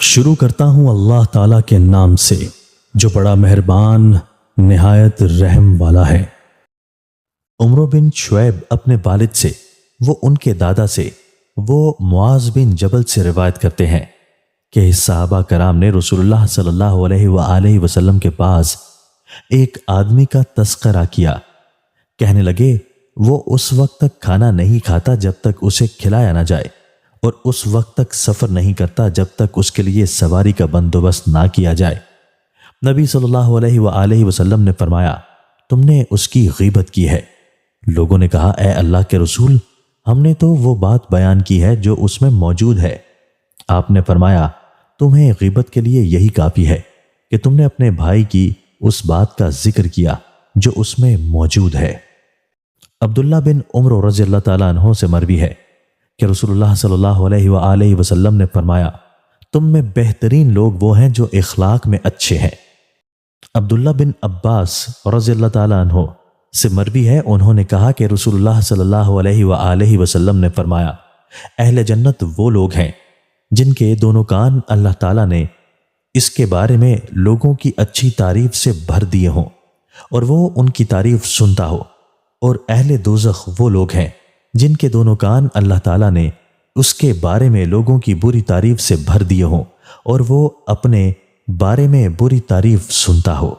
شروع کرتا ہوں اللہ تعالیٰ کے نام سے جو بڑا مہربان نہایت رحم والا ہے۔ عمرو بن شعیب اپنے والد سے، وہ ان کے دادا سے، وہ معاذ بن جبل سے روایت کرتے ہیں کہ صحابہ کرام نے رسول اللہ صلی اللہ علیہ وآلہ وسلم کے پاس ایک آدمی کا تذکرہ کیا۔ کہنے لگے وہ اس وقت تک کھانا نہیں کھاتا جب تک اسے کھلایا نہ جائے، اور اس وقت تک سفر نہیں کرتا جب تک اس کے لیے سواری کا بندوبست نہ کیا جائے۔ نبی صلی اللہ علیہ وآلہ وسلم نے فرمایا، تم نے اس کی غیبت کی ہے۔ لوگوں نے کہا، اے اللہ کے رسول، ہم نے تو وہ بات بیان کی ہے جو اس میں موجود ہے۔ آپ نے فرمایا، تمہیں غیبت کے لیے یہی کافی ہے کہ تم نے اپنے بھائی کی اس بات کا ذکر کیا جو اس میں موجود ہے۔ عبداللہ بن عمر رضی اللہ تعالیٰ عنہ سے مروی ہے کہ رسول اللہ صلی اللہ علیہ وآلہ وسلم نے فرمایا، تم میں بہترین لوگ وہ ہیں جو اخلاق میں اچھے ہیں۔ عبداللہ بن عباس رضی اللہ تعالیٰ عنہ سے مروی ہے، انہوں نے کہا کہ رسول اللہ صلی اللہ علیہ وآلہ وسلم نے فرمایا، اہل جنت وہ لوگ ہیں جن کے دونوں کان اللہ تعالیٰ نے اس کے بارے میں لوگوں کی اچھی تعریف سے بھر دیے ہوں اور وہ ان کی تعریف سنتا ہو، اور اہل دوزخ وہ لوگ ہیں جن کے دونوں کان اللہ تعالیٰ نے اس کے بارے میں لوگوں کی بری تعریف سے بھر دیے ہوں اور وہ اپنے بارے میں بری تعریف سنتا ہو۔